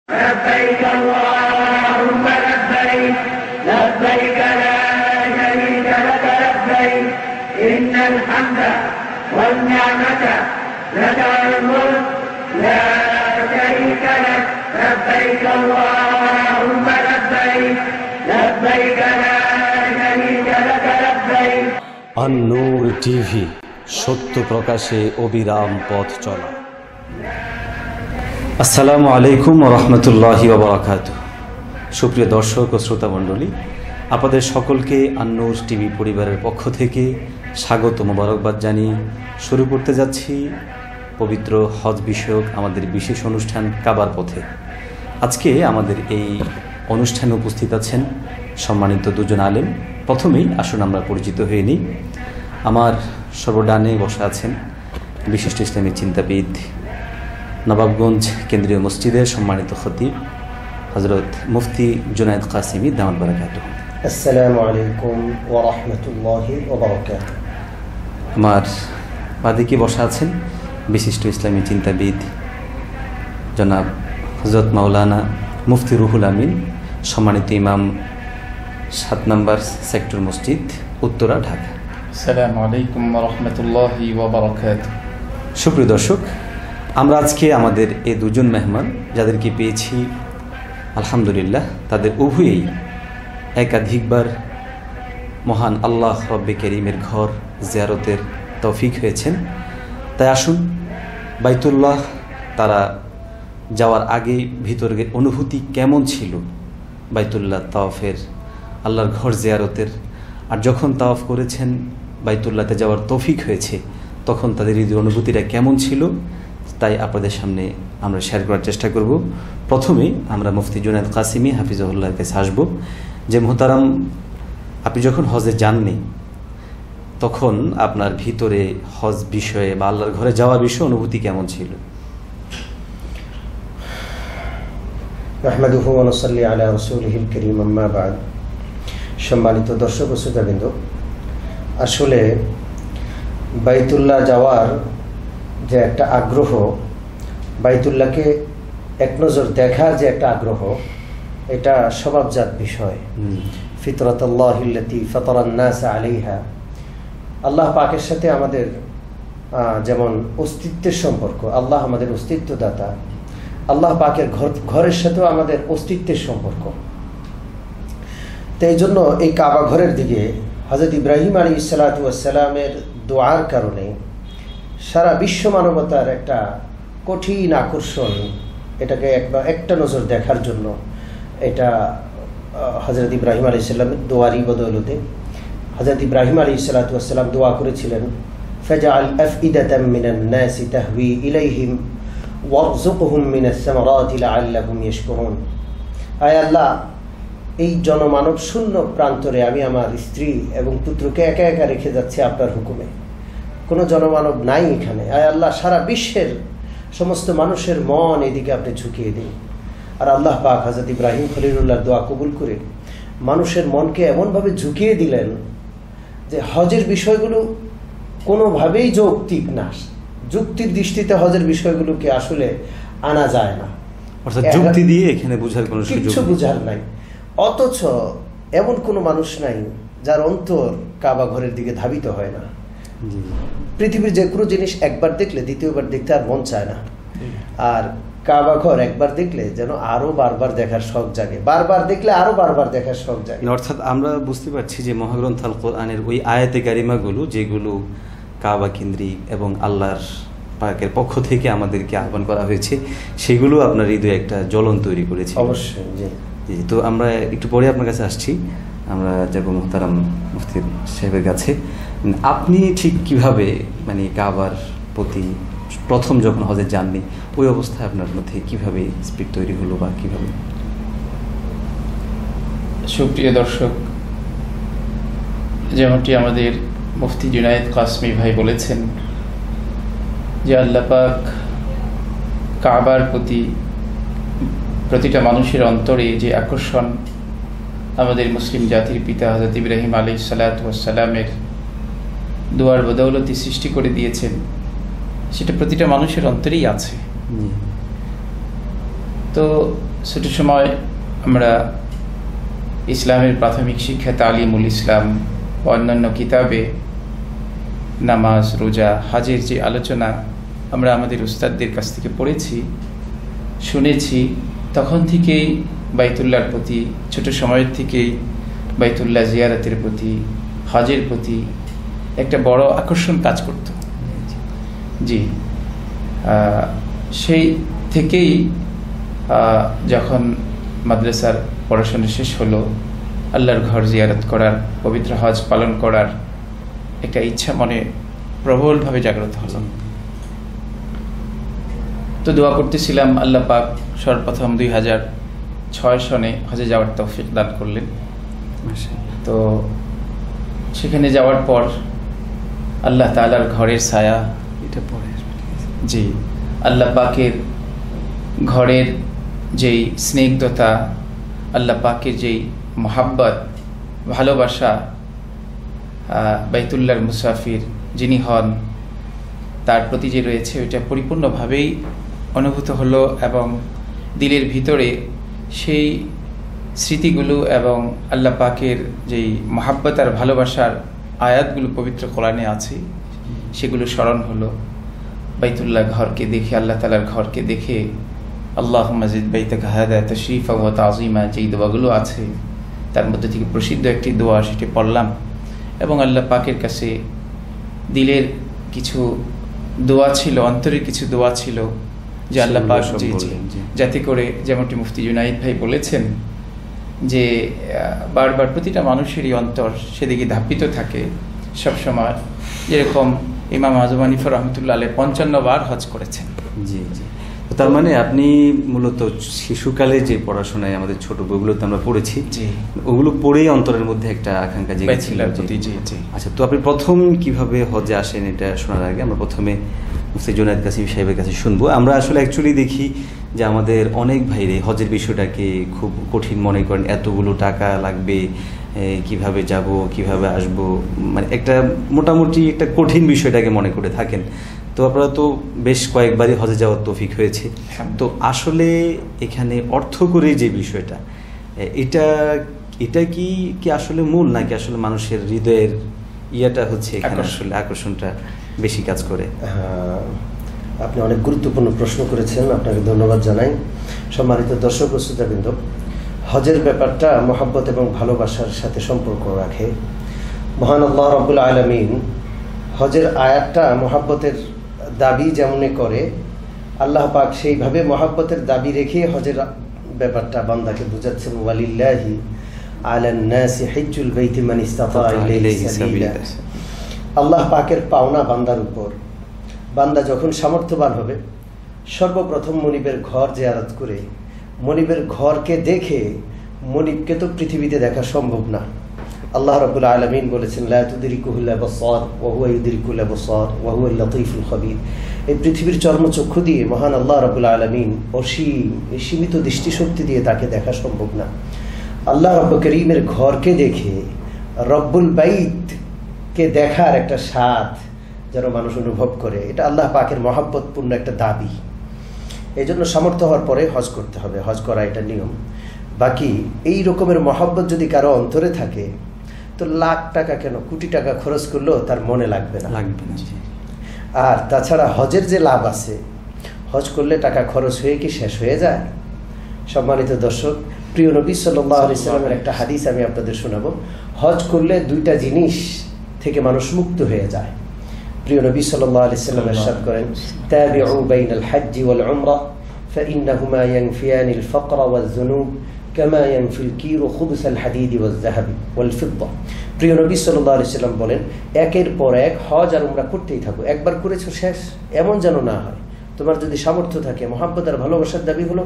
لبيك اللهم لبيك لبيك لا شريك لك لبيك إن الحمد والنعمة لك والملك لا شريك لك لبيك اللهم لبيك لبيك لا شريك لك لبيك আন-নূর TV, সত্য প্রকাশে অবিরাম পথ চলা। আসসালামু আলাইকুম ওয়া রাহমাতুল্লাহি ওয়া বারাকাতুহু। সুপ্রিয় দর্শক ও শ্রোতা মণ্ডলী, আপনাদের সকলকে আন-নূর টিভি পরিবারের পক্ষ থেকে স্বাগত মোবারকবাদ জানিয়ে শুরু করতে যাচ্ছি পবিত্র হজ বিষয়ক আমাদের বিশেষ অনুষ্ঠান কাবার পথে। আজকে আমাদের এই অনুষ্ঠানে উপস্থিত আছেন সম্মানিত দুজন আলেম। প্রথমেই আসুন আমরা পরিচিত হয়ে নিই। আমার সর্বডানে বসা আছেন বিশিষ্ট ইসলামী চিন্তাবিদ, নবাবগঞ্জ কেন্দ্রীয় মসজিদের সম্মানিত খতিব হযরত মুফতি জুনায়েদ কাসেমী দামাত বারাকাতুহু। আসসালামু আলাইকুম ওয়া রাহমাতুল্লাহি ওয়া বারাকাতুহু। আমার বাদিকে বসা আছেন বিশিষ্ট ইসলামী চিন্তাবিদ জনাব হযরত মাওলানা মুফতি রুহুল আমিন, সম্মানিত ইমাম 7 নম্বর সেক্টর মসজিদ, উত্তরা, ঢাকা। আসসালামু আলাইকুম ওয়া রাহমাতুল্লাহি ওয়া বারাকাতুহু। সুপ্রিয় দর্শক, আমরা আজকে আমাদের এই দুজন মেহমান যাদেরকে পেয়েছি আলহামদুলিল্লাহ, তাদের উভয়েই একাধিকবার মহান আল্লাহ রব্বে করিমের ঘর জিয়ারতের তৌফিক হয়েছেন। তাই আসুন বাইতুল্লাহ তারা যাওয়ার আগে ভিতরের অনুভূতি কেমন ছিল, বাইতুল্লাহ তাওয়াফের, আল্লাহর ঘর জিয়ারতের, আর যখন তাওয়াফ করেছেন বাইতুল্লাহতে যাওয়ার তৌফিক হয়েছে তখন তাদের এই অনুভূতিটা কেমন ছিল, তাই আপনাদের সামনে আমরা শেয়ার করার চেষ্টা করব। প্রথমে আমরা মুফতি জুনায়েদ কাসেমী হাফিজাহুল্লাহর কাছে আসব। যে মুহতারাম, আপনি যখন হজে যাননি তখন আপনার ভিতরে হজ বিষয়ে বা আল্লাহর ঘরে যাওয়ার বিষয়ে অনুভূতি কেমন ছিল? নাহমাদুহু ওয়া নুসাল্লি আলা রাসূলিহিল কারীম, আম্মা বা'দ। সম্মানিত দর্শক ও শ্রোতাবৃন্দ, আসলে বাইতুল্লাহ যাওয়ার যে একটা আগ্রহ, বাইতুল্লাহকে এক নজর দেখার যে একটা আগ্রহ, এটা স্বভাবজাত বিষয়। ফিতরাতাল্লাহিল্লাতী ফাতারান নাস আলাইহা, আল্লাহ পাকের সাথে আমাদের যেমন অস্তিত্বের সম্পর্ক, আল্লাহ আমাদের অস্তিত্বদাতা, আল্লাহ পাকের ঘরের সাথেও আমাদের অস্তিত্বের সম্পর্ক। তো এই জন্য এই কাবা ঘরের দিকে হযরত ইব্রাহিম আলাইহিসসালাতু ওয়াসসালামের দোয়ার কারণে সারা বিশ্ব মানবতার একটা কঠিন আকর্ষণ, এটাকে একটা নজর দেখার জন্য, এটা হযরত ইব্রাহিম আলাইহিসসালামের দোয়ারই বদৌলতে। হযরত ইব্রাহিম আলাইহিসসালাতু ওয়াসসালাম দোয়া করেছিলেন, ফাজআল আফইদাতাম মিনান নাসি তাহওয়ি ইলাইহিম ওয়ারযুকহুম মিনাস সামারাতি লাআল্লাহুম ইয়াশকুরুন। আয় আল্লাহ, এই জনমানব শূন্য প্রান্তরে আমি আমার স্ত্রী এবং পুত্রকে একা একা রেখে যাচ্ছি আপনার হুকুমে, কোনো জনমানব নাই এখানে। আয় আল্লাহ, সারা বিশ্বের সমস্ত মানুষের মন এদিকে আপনি ঝুঁকিয়ে দিন। আর আল্লাহ পাক হযরত ইব্রাহিম খলিলুল্লাহর দোয়া কবুল করে মানুষের মনকে এমনভাবে ঝুঁকিয়ে দিলেন যে হজের বিষয়গুলো কোনোভাবেই যৌক্তিক না, যুক্তির দৃষ্টিতে হজের বিষয়গুলোকে আসলে আনা যায় না, অর্থাৎ যুক্তি দিয়ে এখানে বোঝার কোনো কিছু বোঝার নাই। অথচ এমন কোনো মানুষ নাই যার অন্তর কাবা ঘরের দিকে ধাবিত হয় না। পৃথিবীর যে কোনো জিনিস একবার দেখলে দ্বিতীয়বার দেখতে আর মন চায় না, আর কাবা ঘর একবার দেখলে যেন আরো বারবার দেখার শখ জাগে, বারবার দেখলে আরো বারবার দেখার শখ জাগে। অর্থাৎ আমরা বুঝতে পারছি যে মহাগ্রন্থ আল কোরআনের ওই আয়াতে কারিমাগুলো যেগুলো কাবা কেন্দ্রিক এবং আল্লাহর পাকের পক্ষ থেকে আমাদেরকে আহ্বান করা হয়েছে, সেগুলো আপনার হৃদয়ে একটা জ্বলন তৈরি করেছে। অবশ্যই জি। তো আমরা একটু পরে আপনার কাছে আসছি, আমরা যাবো মুহতারাম মুফতি সাহেবের কাছে। আপনি ঠিক কিভাবে মানে কাবার প্রতি প্রথম যখন হজে যাননি ওই অবস্থায় আপনার মধ্যে কিভাবে স্পিড তৈরি হলো বা কিভাবে? সুপ্রিয় দর্শক, যেমনটি আমাদের মুফতি জুনায়েদ কাসেমী ভাই বলেছেন যে আল্লাহ পাক কাবার প্রতি প্রতিটা মানুষের অন্তরে যে আকর্ষণ আমাদের মুসলিম জাতির পিতা হযরত ইব্রাহিম আলাইহিসসালাতু ওয়াসসালামের দোয়ার বদৌলতে সৃষ্টি করে দিয়েছেন, সেটা প্রতিটা মানুষের অন্তরেই আছে। তো ছোট সময় আমরা ইসলামের প্রাথমিক শিক্ষা তালিমুল ইসলাম অন্যান্য কিতাবে নামাজ, রোজা, হজের যে আলোচনা আমরা আমাদের উস্তাদদের কাছ থেকে পড়েছি, শুনেছি, তখন থেকেই বাইতুল্লাহর প্রতি, ছোট সময়ের থেকেই বাইতুল্লাহ জিয়ারতের প্রতি, হজের প্রতি একটা বড় আকর্ষণ কাজ করত। জি, সেই থেকেই যখন মাদ্রাসার পড়াশোনা শেষ হলো, আল্লাহর ঘর জিয়ারত করার, পবিত্র হজ পালন করার একটা ইচ্ছা মনে প্রবলভাবে জাগ্রত হলো। তো দোয়া করতেছিলাম, আল্লাহ পাক সর্বপ্রথম 2006 সনে হজে যাওয়ার তৌফিক দান করলেন। তো সেখানে যাওয়ার পর আল্লাহ তাআলার ঘরের ছায়া, এটা পরে জি, আল্লাহ পাকের ঘরের যেই স্নিগ্ধতা, আল্লাহ পাকের যেই মহাব্বত, ভালোবাসা, বাইতুল্লাহর মুসাফির যিনি হন তার প্রতি যে রয়েছে, ওইটা পরিপূর্ণভাবেই অনুভূত হলো এবং দিলের ভিতরে সেই স্মৃতিগুলো এবং আল্লাহ পাকের যেই মহাব্বত আর ভালোবাসার আয়াতগুলো পবিত্র কোরআনে আছে সেগুলো স্মরণ হলো। বাইতুল্লাহ ঘরকে দেখে, আল্লাহ তাআলার ঘরকে দেখে আল্লাহুম্মা জিদ বাইতাকা হাযা তাশরীফা ওয়া তাযীমা, যেই দোয়াগুলো আছে তার মধ্যে থেকে প্রসিদ্ধ একটি দোয়া, সেটি পড়লাম এবং আল্লাহ পাকের কাছে দিলের কিছু দোয়া ছিল, অন্তরের কিছু দোয়া ছিল যে আল্লাহ পাক যাতে করে, যেমনটি মুফতি জুনাইদ ভাই বলেছেন যে বারবার প্রতিটা মানুষেরই অন্তর সেদিকে ধাপিত থাকে সবসময়, যেরকম ইমাম আযম হানিফা রাহমাতুল্লাহ আলাইহি 55 বার হজ করেছেন। জি জি, তার মানে আপনি মূলত শিশুকালে যে পড়াশোনায় আমাদের ছোট বইগুলোতে আমরা পড়েছি, ওগুলো পড়েই অন্তরের মধ্যে একটা আকাঙ্ক্ষা জেগেছিল। আচ্ছা, তো আপনি প্রথম কিভাবে হজে আসেন এটা শোনার আগে আমরা প্রথমে মুফতি জুনায়েদ কাসিম সাহেবের কাছে শুনবো। আমরা আসলে অ্যাকচুয়ালি দেখি যে আমাদের অনেক ভাইরে হজের বিষয়টাকে খুব কঠিন মনে করেন, এতগুলো টাকা লাগবে, কিভাবে যাব, কিভাবে আসব, মানে একটা মোটামুটি একটা কঠিন বিষয়টাকে মনে করে থাকেন। তো আপনারা তো বেশ কয়েকবারই হজে যাওয়ার তৌফিক হয়েছে, তো আসলে এখানে অর্থ করে যে বিষয়টা, এটা কি আসলে মূল, নাকি আসলে মানুষের হৃদয়ের ইয়াটা হচ্ছে এখানে আসলে আকর্ষণটা বেশি কাজ করে? আপনি অনেক গুরুত্বপূর্ণ প্রশ্ন করেছেন, আপনাকে ধন্যবাদ জানাই। সম্মানিত দর্শক ও শ্রোতাবৃন্দ, হজের ব্যাপারটা মহব্বত এবং ভালোবাসার সাথে সম্পর্ক রাখে। মহান আল্লাহ রাব্বুল আলামিন হজের আয়াতটা মহব্বতের দাবি যেমনই করে, আল্লাহ পাক সেইভাবে মহব্বতের দাবি রেখে হজের ব্যাপারটা বান্দাকে বুঝাচ্ছেন। ওয়ালিল্লাহি আলান নাসি হিজ্জুল বাইতি মান ইসতাতা ইলাইহি সাবিলা। আল্লাহ পাকের পাওনা বান্দার উপর, বান্দা যখন সামর্থ্যবান হবে সর্বপ্রথম মনিবের ঘর জিয়ারত করে, মনিবের ঘরকে দেখে, মনিবকে তো পৃথিবীতে দেখা সম্ভব না। আল্লাহ রাব্বুল আলামিন বলেছেন, লা তুদরিকুহুল আবসার ওয়া হুয়া ইউদরিকুল আবসার ওয়া হুয়াল লাতীফুল খবীর। এই পৃথিবীর চর্মচক্ষু দিয়ে মহান আল্লাহ রাব্বুল আলামিন অসীম, এই সীমিত দৃষ্টিশক্তি দিয়ে তাকে দেখা সম্ভব না। আল্লাহ রব্বুল করিমের ঘরকে দেখে রব্বুল বাইতকে দেখার একটা স্বাদ যেন মানুষ অনুভব করে, এটা আল্লাহ পাকের মহব্বতপূর্ণ একটা দাবি। এই জন্য সামর্থ্য হওয়ার পরে হজ করতে হবে, হজ করা এটা নিয়ম। বাকি এই রকমের মহব্বত যদি কারো অন্তরে থাকে, তো লাখ টাকা কেন, কোটি টাকা খরচ করলেও তার মনে লাগবে না। আর তাছাড়া হজের যে লাভ আছে, হজ করলে টাকা খরচ হয়ে কি শেষ হয়ে যায়? সম্মানিত দর্শক, প্রিয় নবী সাল্লাল্লাহু আলাইহি সাল্লামের একটা হাদিস আমি আপনাদের শোনাবো। হজ করলে দুইটা জিনিস থেকে মানুষ মুক্ত হয়ে যায়। প্রিয় নবী সাল্লাল্লাহু আলাইহি সাল্লাম ইরশাদ করেন, তাবিউ বাইনাল হজ্জি ওয়াল উমরা ফাইন্নাহুমা ইয়ানফিয়ানিল ফাকরা ওয়াজ যুনুব কামা ইয়ানফিল কিরু খুবসাল হাদিদি ওয়াজ যাহাবি ওয়াল ফিদ্দা। প্রিয় নবী সাল্লাল্লাহু আলাইহি সাল্লাম বলেন, একের পর এক হজ আর উমরা করতেই থাকো, একবার করেছো শেষ এমন যেন না হয়। তোমার যদি সামর্থ্য থাকে, মহব্বত আর ভালোবাসার দাবি হলো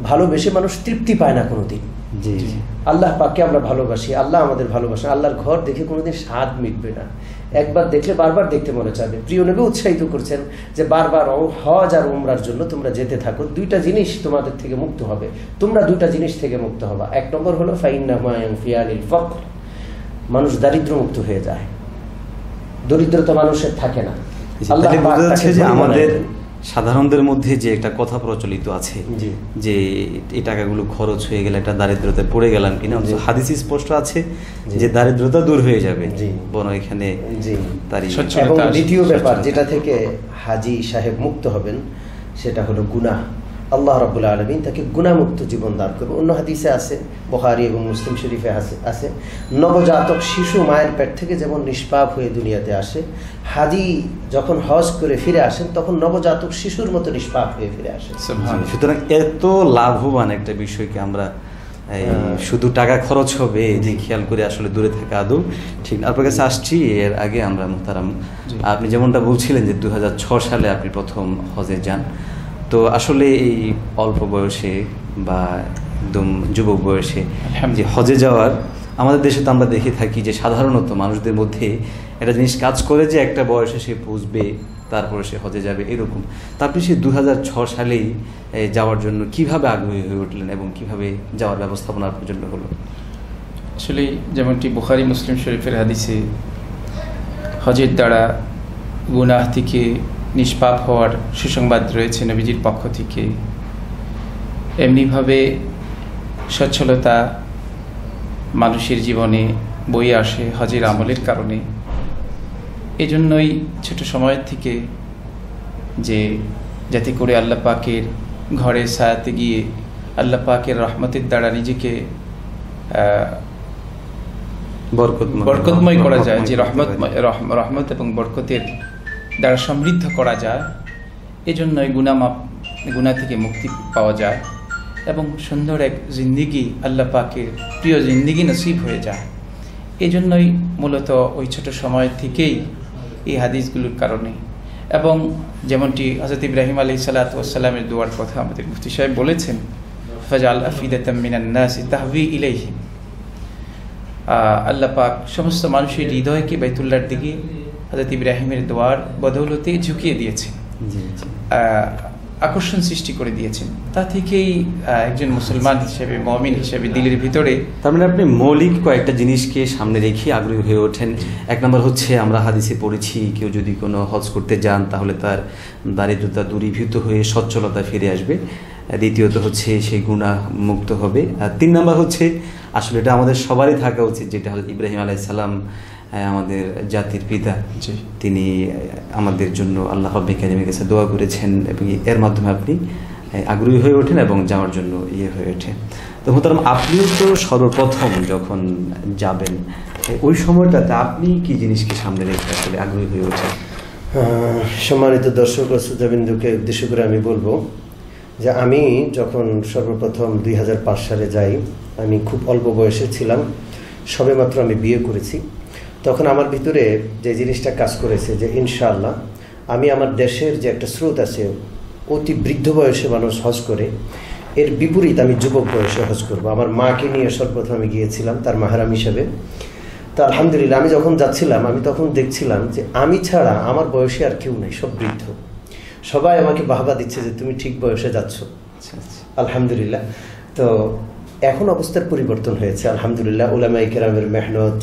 ভালোবেসে মানুষ তৃপ্তি পায় না কোনোদিন। আল্লাহ পাককে আমরা ভালোবাসি, আল্লাহ আমাদের ভালোবাসেন। আল্লাহর ঘর দেখে কোনোদিন স্বাদ মিটবে না, একবার দেখলে বারবার দেখতে মনে চাবে। প্রিয় নবী উৎসাহিত করছেন যে বারবার হজ আর উমরার জন্য তোমরা যেতে থাকো, দুইটা জিনিস তোমাদের থেকে মুক্ত হবে, তোমরা দুইটা জিনিস থেকে মুক্ত হবা। এক নম্বর হলো ফাইন্নাহুমা ইয়ানফিয়ানিল ফাকর, মানুষ দারিদ্র মুক্ত হয়ে যায়, দরিদ্রতা মানুষের থাকে না। আমাদের সাধারণদের মধ্যে যে একটা কথা প্রচলিত আছে জি। যে এই টাকাগুলো খরচ হয়ে গেলে একটা দারিদ্রতায় পড়ে গেলাম কিনা, জি। হাদিসে স্পষ্ট আছে জি। যে দারিদ্রতা দূর হয়ে যাবে, জি। বরং এখানে জি। তারই সচ্ছলতা এবং আসে। দ্বিতীয় ব্যাপার সচ্ছলতা। যেটা থেকে হাজি সাহেব মুক্ত হবেন সেটা হলো গুনাহ। আল্লাহ রাব্বুল আলামিন তাকে গুনাহমুক্ত জীবন দান করবেন। অন্য হাদিসে আছে, বুখারী এবং মুসলিম শরীফে আছে, নবজাতক শিশু মায়ের পেট থেকে যেমন নিষ্পাপ হয়ে দুনিয়াতে আসে, হাজি যখন হজ করে ফিরে আসেন তখন নবজাতক শিশুর মতো নিষ্পাপ হয়ে ফিরে আসেন। সুবহানাল্লাহ। সুতরাং এত লাভবান একটা বিষয়কে আমরা শুধু টাকা খরচ হবে যে খেয়াল করে আসলে দূরে থাকা আদৌ ঠিক না। আপনার কাছে আসছি, এর আগে আমরা মুহতারাম আপনি যেমনটা বলছিলেন যে 2006 সালে আপনি প্রথম হজে যান, তো আসলে এই অল্প বয়সে বা একদম যুবক বয়সে যে হজে যাওয়ার, আমাদের দেশে তো আমরা দেখে থাকি যে সাধারণত মানুষদের মধ্যে একটা জিনিস কাজ করে যে একটা বয়সে সে বুঝবে তারপরে সে হজে যাবে, এরকম। তারপরে সে 2006 সালেই যাওয়ার জন্য কিভাবে আগ্রহী হয়ে উঠলেন এবং কিভাবে যাওয়ার ব্যবস্থাপনা আপনার জন্য হলো? আসলে যেমনটি বুখারী মুসলিম শরীফের হাদিসে হজের দ্বারা গুনাহ থেকে নিষ্পাপ হওয়ার সুসংবাদ রয়েছে নবীজির পক্ষ থেকে, এমনিভাবে সচ্ছলতা মানুষের জীবনে বয়ে আসে হজের আমলের কারণে। এজন্যই ছোট সময়ের থেকে যে যাতে করে আল্লাহ পাকের ঘরের ছায়াতে গিয়ে আল্লাহ পাকের রহমতের দ্বারা নিজেকে বরকতময় করা যায়, যে রহমত এবং বরকতের দ্বারা সমৃদ্ধ করা যায়, এজন্যই গুনাহ থেকে মুক্তি পাওয়া যায় এবং সুন্দর এক জিন্দিগি আল্লাহ পাকের প্রিয় জিন্দিগি নসিব হয়ে যায়। এই জন্যই মূলত ওই ছোট সময় থেকেই এই হাদিসগুলোর কারণে, এবং যেমনটি হযরত ইব্রাহিম আলাইহিসসালাতু ওয়াসসালামের দোয়ার কথা আমাদের মুফতি সাহেব বলেছেন, ফাজআল আফিদাতাম মিনান নাসি তাহবি ইলাইহিম, আল্লাহ পাক সমস্ত মানুষের হৃদয়কে বাইতুল্লাহর দিকে হযরত ইব্রাহিমের দোয়ার বদৌলতে ঝুঁকিয়ে দিয়েছেন, আকর্ষণ সৃষ্টি করে দিয়েছেন। তা থেকেই একজন মুসলমান হিসেবে, মুমিন হিসেবে দিলের ভিতরে, তার মানে আপনি মৌলিক কয়েকটা জিনিসকে সামনে রেখে আগ্রহী হয়ে ওঠেন। এক নম্বর হচ্ছে আমরা হাদিসে পড়েছি কেউ যদি কোনো হজ করতে যান তাহলে তার দারিদ্রতা দূরীভূত হয়ে সচ্ছলতা ফিরে আসবে। দ্বিতীয়ত হচ্ছে সে গুনাহ মুক্ত হবে। আর 3 নম্বর হচ্ছে আসলে এটা আমাদের সবারই থাকা উচিত, যেটা হযরত ইব্রাহিম আলাইহিস সালাম আমাদের জাতির পিতা, তিনি আমাদের জন্য আল্লাহ রাব্বুল কারীমের কাছে দোয়া করেছেন এবং এর মাধ্যমে আপনি আগ্রহী হয়ে ওঠেন এবং যাওয়ার জন্য হয়ে ওঠে। তো মোহতারাম, আপনিও তো সর্বপ্রথম যখন যাবেন ওই সময়টাতে আপনি কি জিনিসকে সামনে রেখে আসলে আগ্রহী হয়ে ওঠেন? সম্মানিত দর্শক ও শ্রোতাবৃন্দকে উদ্দেশ্য করে আমি বলবো যে আমি যখন সর্বপ্রথম 2005 সালে যাই, আমি খুব অল্প বয়সে ছিলাম, সবেমাত্র আমি বিয়ে করেছি। তখন আমার ভিতরে যে জিনিসটা কাজ করেছে যে ইনশাআল্লাহ আমি আমার দেশের যে একটা স্রোত আছে, অতি বৃদ্ধ বয়সে মানুষ হজ করে, এর বিপরীত আমি যুবক বয়সে হজ করব। আমার মাকে নিয়ে সর্বপ্রথম আমি গিয়েছিলাম তার মাহরাম হিসেবে। তো আলহামদুলিল্লাহ আমি যখন যাচ্ছিলাম আমি তখন দেখছিলাম যে আমি ছাড়া আমার বয়সে আর কেউ নেই, সব বৃদ্ধ। সবাই আমাকে বাহবা দিচ্ছে যে তুমি ঠিক বয়সে যাচ্ছ, আলহামদুলিল্লাহ। তো এখন অবস্থার পরিবর্তন হয়েছে আলহামদুলিল্লাহ, উলামায়ে কেরামের মেহনত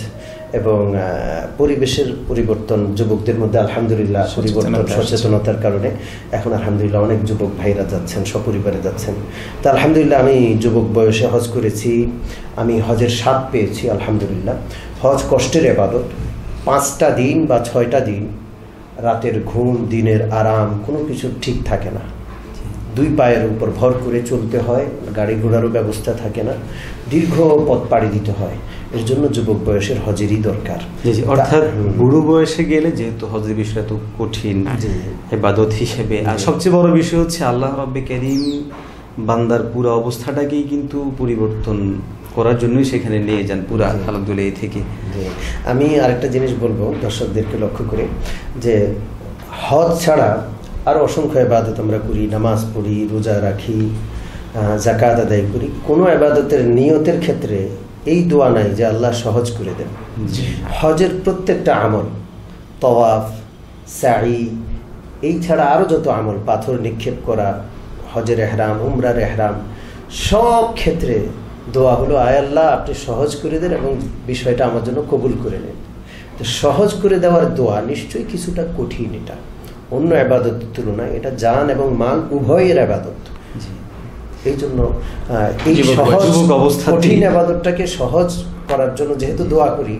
এবং পরিবেশের পরিবর্তন, যুবকদের মধ্যে আলহামদুলিল্লাহ পরিবর্তন, সচেতনতার কারণে এখন আলহামদুলিল্লাহ অনেক যুবক ভাইরা যাচ্ছেন, সপরিবারে যাচ্ছেন। তো আলহামদুলিল্লাহ আমি যুবক বয়সে হজ করেছি, আমি হজের স্বাদ পেয়েছি আলহামদুলিল্লাহ। হজ কষ্টের ইবাদত, 5টা দিন বা 6টা দিন রাতের ঘুম, দিনের আরাম, কোনো কিছু ঠিক থাকে না। 2 পায়ের উপর ভর করে চলতে হয়, গাড়ি ঘোড়ারও ব্যবস্থা থাকে না, দীর্ঘ পথ পাড়ি দিতে হয়। এর জন্য যুবক বয়সের হজেরই দরকার। অর্থাৎ বুড়ো বয়সে গেলে যেহেতু হজের বিষয়টা তো কঠিন ইবাদত হিসেবে, আর সবচেয়ে বড় বিষয় হচ্ছে আল্লাহ রাব্বুল কারীম বান্দার পুরো অবস্থাটাকেই কিন্তু পরিবর্তন করার জন্যই সেখানে নিয়ে যান পুরো আলহামদুলিল্লাহ থেকে। আমি আরেকটা জিনিস বলবো দর্শকদেরকে লক্ষ্য করে, যে হজ ছাড়া আরও অসংখ্য ইবাদত আমরা করি, নামাজ পড়ি, রোজা রাখি, যাকাত আদায় করি। কোনো ইবাদতের নিয়তের ক্ষেত্রে এই দোয়া নাই যে আল্লাহ সহজ করে দেন। হজের প্রত্যেকটা আমল, তওয়াফ, সাই, এই ছাড়া আরও যত আমল, পাথর নিক্ষেপ করা, হজের এহরাম, উমরার এহরাম, সব ক্ষেত্রে দোয়া হলো আয় আল্লাহ আপনি সহজ করে দেন এবং বিষয়টা আমার জন্য কবুল করে নেন। তো সহজ করে দেওয়ার দোয়া নিশ্চয়ই কিছুটা কঠিন, এটা অন্য ইবাদতের তুলনায় এটা জান এবং মাল উভয়ের ইবাদত। এই জন্য এই সহজ কঠিন ইবাদতটাকে সহজ করার জন্য যেহেতু দোয়া করি,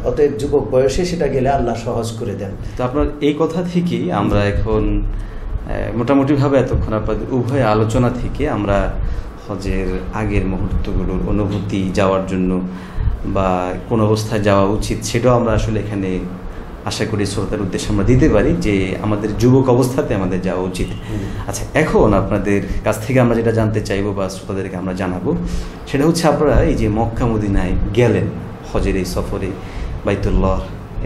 অতএব যুবক বয়সে সেটা গেলে আল্লাহ সহজ করে দেন। তো আপনার এই কথা থেকেই আমরা এখন মোটামুটিভাবে এতক্ষণ আপনাদের উভয় আলোচনা থেকে আমরা হজের আগের মুহূর্তগুলোর অনুভূতি, যাওয়ার জন্য বা কোন অবস্থায় যাওয়া উচিত সেটাও আমরা আসলে এখানে আশা করি শ্রোতার উদ্দেশ্যে আমরা দিতে পারি যে আমাদের যুবক অবস্থাতে আমাদের যাওয়া উচিত। আচ্ছা, এখন আপনাদের কাছ থেকে আমরা যেটা জানতে চাইবো বা শ্রোতাদেরকে আমরা জানাবো সেটা হচ্ছে আপনারা এই যে মক্কা মদিনায় গেলেন হজের এই সফরে, বাইতুল্লাহ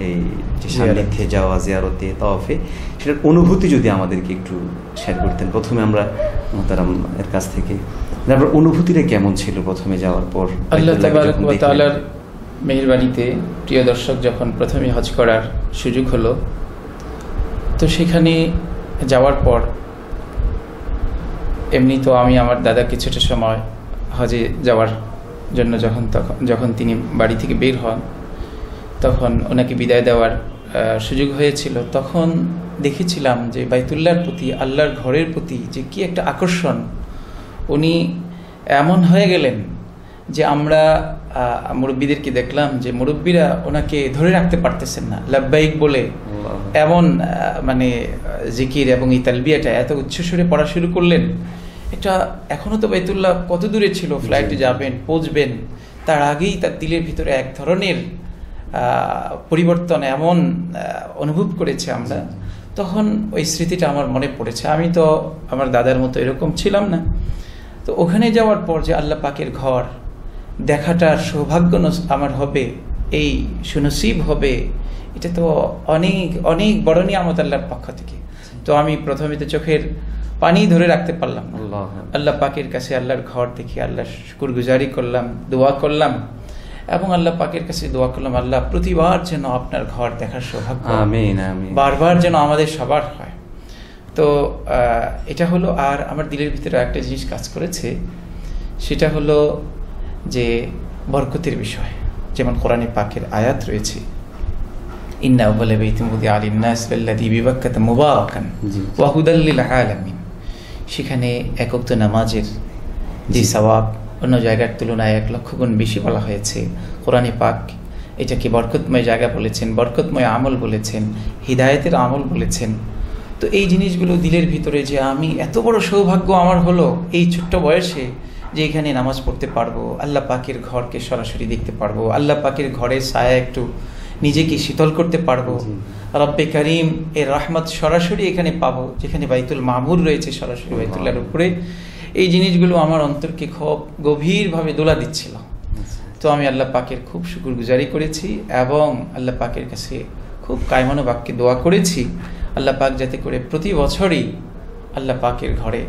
এই যে সান্নিধ্যে যাওয়া, জিয়ারতে, তাওয়াফে, সেটার অনুভূতি যদি আমাদেরকে একটু শেয়ার করতেন। প্রথমে আমরা মোহতারাম এর কাছ থেকে আপনার অনুভূতিটা কেমন ছিল প্রথমে যাওয়ার পর? আল্লাহ তাবারক ওয়া তাআলার মেহেরবানিতে প্রিয় দর্শক যখন প্রথমে হজ করার সুযোগ হলো, তো সেখানে যাওয়ার পর এমনি তো আমি আমার দাদা কিছুটা সময় হজে যাওয়ার জন্য যখন তিনি বাড়ি থেকে বের হন, তখন ওনাকে বিদায় দেওয়ার সুযোগ হয়েছিল। তখন দেখেছিলাম যে বাইতুল্লাহর প্রতি, আল্লাহর ঘরের প্রতি যে কি একটা আকর্ষণ। উনি এমন হয়ে গেলেন যে আমরা মুরব্বীদেরকে দেখলাম যে মুরব্বীরা ওনাকে ধরে রাখতে পারতেছেন না, লাব্বাইক বলে এমন মানে জিকির এবং এই তালবিয়াটা এত উচ্চস্বরে পড়া শুরু করলেন। এটা এখনো তো বাইতুল্লাহ কত দূরে ছিল, ফ্লাইটে যাবেন, পৌঁছবেন, তার আগেই তার দিলের ভিতরে এক ধরনের পরিবর্তন এমন অনুভব করেছে আমরা। তখন ওই স্মৃতিটা আমার মনে পড়েছে। আমি তো আমার দাদার মতো এরকম ছিলাম না। তো ওখানে যাওয়ার পর যে আল্লাহ পাকের ঘর দেখাটার সৌভাগ্য আমার হবে, এই সুনসিব হবে, এটা তো অনেক অনেক বড় নিয়ামত আল্লাহর পক্ষ থেকে। তো আমি প্রথমে তো চোখের পানি ধরে রাখতে পারলাম না। আল্লাহ পাকের কাছে আল্লাহর ঘর দেখে আল্লাহ শুকরগুজারি করলাম, দোয়া করলাম এবং আল্লাহ পাকের কাছে দোয়া করলাম, আল্লাহ প্রতিবার যেন আপনার ঘর দেখার সৌভাগ্য বারবার যেন আমাদের সবার হয়। তো এটা হলো। আর আমার দিলের ভিতরে একটা জিনিস কাজ করেছে, সেটা হলো যে বরকতের বিষয়। যেমন কোরআনে পাকের আয়াত রয়েছে, ইন্না আউয়ালা বাইতিন উযিআ লিন-নাস লাল্লাযী বিবাক্কাতা মুবারাকান ওয়া হুদাল লিল আলামিন। সেখানে এক ওয়াক্ত নামাজের যে সওয়াব অন্য জায়গার তুলনায় 1 লক্ষ গুণ বেশি বলা হয়েছে। কোরআনে পাক এটাকে বরকতময় জায়গা বলেছেন, বরকতময় আমল বলেছেন, হিদায়াতের আমল বলেছেন। তো এই জিনিসগুলো দিলের ভিতরে যে আমি এত বড় সৌভাগ্য আমার হলো এই ছোট্ট বয়সে যে এখানে নামাজ পড়তে পারবো, আল্লাহ পাকের ঘরকে সরাসরি দেখতে পারবো, আল্লাহ পাকের ঘরের ছায়া একটু নিজেকে শীতল করতে পারবো, রব্বে কারিম এর রহমত সরাসরি এখানে পাবো, যেখানে বাইতুল মামুর রয়েছে সরাসরি বাইতুল্লাহর উপরে। এই জিনিসগুলো আমার অন্তরকে খুব গভীরভাবে দোলা দিচ্ছিল। তো আমি আল্লাহ পাকের খুব শুকরগুজারি করেছি এবং আল্লাহ পাকের কাছে খুব কায়মানো বাক্যে দোয়া করেছি, আল্লাহ পাক যাতে করে প্রতি বছরই আল্লাহ পাকের ঘরে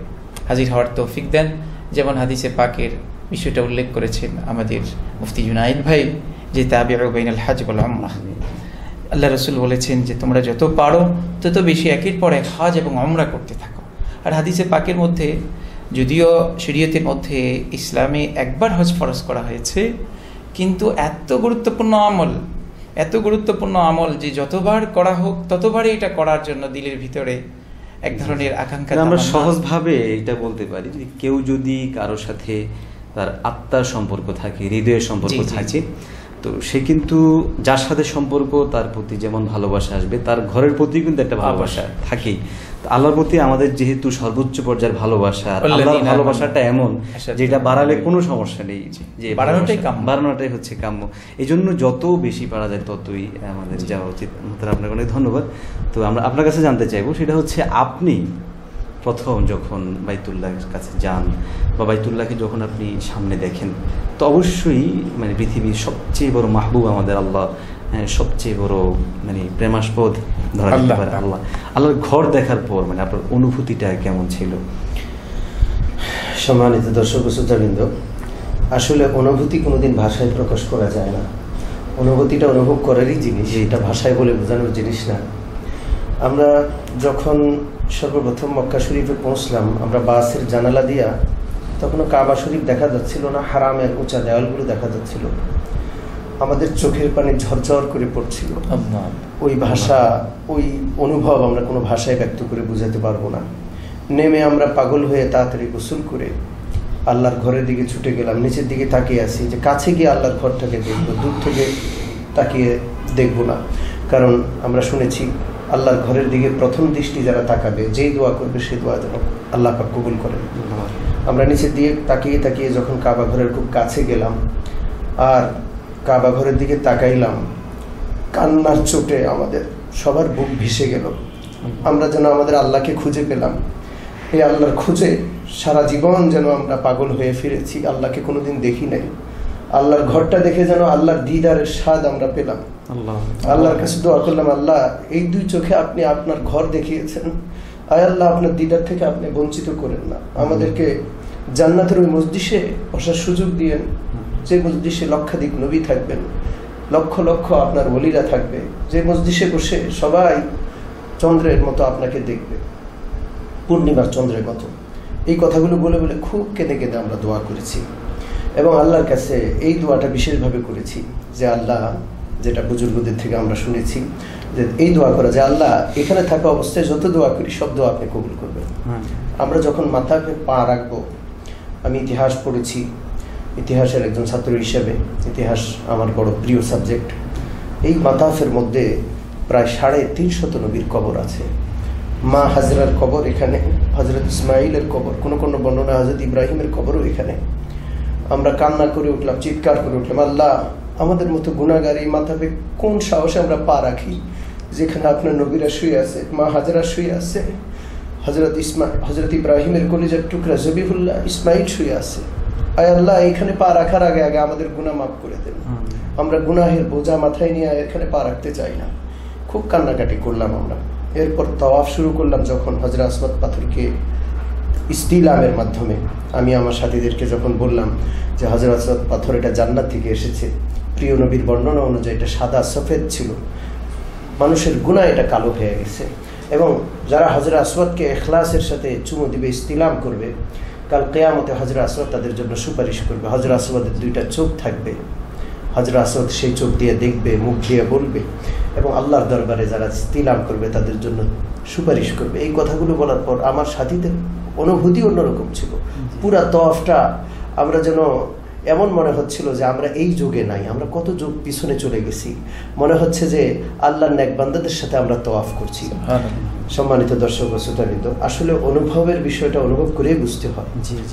হাজির হওয়ার তৌফিক দেন। যেমন হাদিসে পাকের বিষয়টা উল্লেখ করেছেন আমাদের মুফতি জুনাইদ ভাই, যে তাবিউ বাইনাল হজ ওয়াল উমরাহ। আল্লাহ রাসূল বলেছেন যে তোমরা যত পারো তত বেশি একের পর এক হজ এবং উমরা করতে থাকো। আর হাদিসে পাকের মধ্যে, যদিও শরীয়তের মধ্যে ইসলামে একবার হজ ফরজ করা হয়েছে, কিন্তু এত গুরুত্বপূর্ণ আমল যে যতবার করা হোক ততবারই এটা করার জন্য দিলের ভিতরে এক ধরনের আকাঙ্ক্ষা। আমরা সহজভাবে এটা বলতে পারি যে কেউ যদি কারোর সাথে তার আত্মার সম্পর্ক থাকে, হৃদয়ের সম্পর্ক থাকে, তো সে কিন্তু যার সাথে সম্পর্ক তার প্রতি যেমন ভালোবাসা আসবে, তার ঘরের প্রতি কিন্তু একটা ভালোবাসা থাকেই। আল্লাহর প্রতি আমাদের যেহেতু সর্বোচ্চ পর্যায়ের ভালোবাসা, আল্লাহর ভালোবাসাটা এমন যেটা বাড়ালে কোনো সমস্যা নেই, যে বাড়ানোটাই হচ্ছে কাম্য। এই জন্য যত বেশি পারা যায় ততই আমাদের যাওয়া উচিত। আপনাকে অনেক ধন্যবাদ। তো আমরা আপনার কাছে জানতে চাইবো, সেটা হচ্ছে আপনি প্রথম যখন বাইতুল্লাহর কাছে যান বা বাইতুল্লাহকে যখন আপনি সামনে দেখেন, তো অবশ্যই মানে পৃথিবীর সবচেয়ে বড় মাহবুব আমাদের আল্লাহ, সবচেয়ে বড় মানে প্রেমাস্পদ ধরা যেতে পারে আল্লাহর ঘর দেখার পর মানে আপনার অনুভূতিটা কেমন ছিল? সম্মানিত দর্শক ও শ্রোতাবৃন্দ, আসলে অনুভূতি কোনোদিন ভাষায় প্রকাশ করা যায় না। অনুভূতিটা অনুভব করারই জিনিস, এটা ভাষায় বলে বোঝানোর জিনিস না। আমরা যখন সর্বপ্রথম মক্কা শরীফে পৌঁছলাম, আমরা বাসের জানালা দিয়া, তখনও কাবা শরীফ দেখা যাচ্ছিল না, হারামের উঁচা দেওয়ালগুলো দেখা যাচ্ছিল। আমাদের চোখের পানি ঝরঝর করে পড়ছিল। ওই ভাষা, ওই অনুভব আমরা কোনো ভাষায় ব্যক্ত করে বোঝাতে পারবো না। নেমে আমরা পাগল হয়ে তাড়াতাড়ি গোসল করে আল্লাহর ঘরের দিকে ছুটে গেলাম। নিচের দিকে তাকিয়ে আছি যে কাছে গিয়ে আল্লাহর ঘরটাকে দেখবো, দূর থেকে তাকিয়ে দেখবো না। কারণ আমরা শুনেছি আল্লাহর ঘরের দিকে প্রথম দৃষ্টি যারা তাকাবে, যেই দোয়া করবে সেই দোয়া যেন আল্লাহ পাক কবুল করেন। আমরা নিচের দিকে তাকিয়ে তাকিয়ে যখন কাবা ঘরের খুব কাছে গেলাম আর কাবা ঘরের দিকে তাকাইলাম, কান্নার চোটে আমাদের সবার বুক ভেসে গেল। আমরা যেন আমাদের আল্লাহকে খুঁজে পেলাম। এই আল্লাহর খুঁজে সারা জীবন যেন আমরা পাগল হয়ে ফিরেছি, আল্লাহকে কোনোদিন দেখি নাই। আল্লাহর ঘরটা দেখে যেন আল্লাহর দিদারের স্বাদ আমরা পেলাম। আল্লাহর কাছে দোয়া করলাম, আল্লাহ এই দুই চোখে আপনি আপনার ঘর দেখিয়েছেন, আয় আল্লাহ আপনার দিদার থেকে আপনি বঞ্চিত করেন না। আমাদেরকে জান্নাতের ওই মসজিদে বসার সুযোগ দিয়েন, যে মসজিদে লক্ষাধিক নবী থাকবেন, লক্ষ লক্ষ আপনার ওলিরা থাকবে, যে মসজিদে বসে সবাই চন্দ্রের মতো আপনাকে দেখবে, পূর্ণিমার চন্দ্রের মতো। এই কথাগুলো বলে বলে খুব কেঁদে কেঁদে আমরা দোয়া করেছি এবং আল্লাহর কাছে এই দোয়াটা বিশেষভাবে করেছি যে আল্লাহ, যেটা বুজুর্গদের থেকে আমরা শুনেছি যে এই দোয়া করা যে আল্লাহ এখানে থাকা অবস্থায় যত দোয়া করি সব দোয়া আপনি কবুল করবেন। আমরা যখন মাথাকে পা রাখবো, আমি ইতিহাস পড়েছি, ইতিহাসের একজন ছাত্র হিসেবে ইতিহাস আমার বড় প্রিয় সাবজেক্ট। এই মাতাফের মধ্যে প্রায় 350 নবীর কবর আছে। মা হাজরার কবর এখানে, হজরত ইসমাইলের কবর, কোনো কোনো বর্ণনা হজরত ইব্রাহিমের কবরও এখানে। আমরা কান্না করে উঠলাম, চিৎকার করে উঠলাম, আল্লাহ আমাদের মতো গুনাহগার এই মাথাবে কোন সাহসে আমরা পা রাখি যেখানে আপনার নবীরা শুয়ে আছে, মা হাজরা শুয়ে আছে, হজরত ইব্রাহিমের কলিজার টুকরা জবিহুল্লাহ ইসমাইল শুয়ে আছে। আয় আল্লাহ এখানে পা রাখার আগে আগে আমাদের গুনাহ মাফ করে দেন, আমরা গুনাহের বোঝা মাথায় নিয়ে এখানে পা রাখতে চাই না। খুব কান্নাকাটি করলাম আমরা। এরপর তাওয়াফ শুরু করলাম। যখন হজরত আসওয়াদ পাথরকে ইস্তিলামের মাধ্যমে আমি আমার সাথীদেরকে যখন বললাম যে হজরত আসওয়াদ পাথর এটা জান্নাত থেকে এসেছে, প্রিয় নবীর বর্ণনা অনুযায়ী এটা সাদা সফেদ ছিল, মানুষের গুনাহ এটা কালো হয়ে গেছে। এবং যারা হজরত আসওয়াদকে ইখলাসের সাথে চুমু দিবে, ইস্তিলাম করবে, কাল কিয়ামতে হজরত আসওয়াদ তাদের জন্য সুপারিশ করবে। হজরত আসওয়াদের 2টা চোখ থাকবে, হজরত আসওয়াদ সেই চোখ দিয়ে দেখবে, মুখ দিয়ে বলবে এবং আল্লাহর দরবারে যারা ইস্তিলাম করবে তাদের জন্য সুপারিশ করবে। এই কথাগুলো বলার পর আমার সাথীদের অনুভূতি অন্যরকম ছিল। পুরা তওয়াফটা আমরা যেন এমন মনে হচ্ছিল যে আমরা এই যুগে নাই, আমরা কত যুগ পিছনে চলে গেছি। মনে হচ্ছে যে আল্লাহর নেক বান্দাদের সাথে আমরা তওয়াফ করছি। সম্মানিত দর্শক ও শ্রোতাবৃন্দ, আসলে অনুভবের বিষয়টা অনুভব করেই বুঝতে হয়,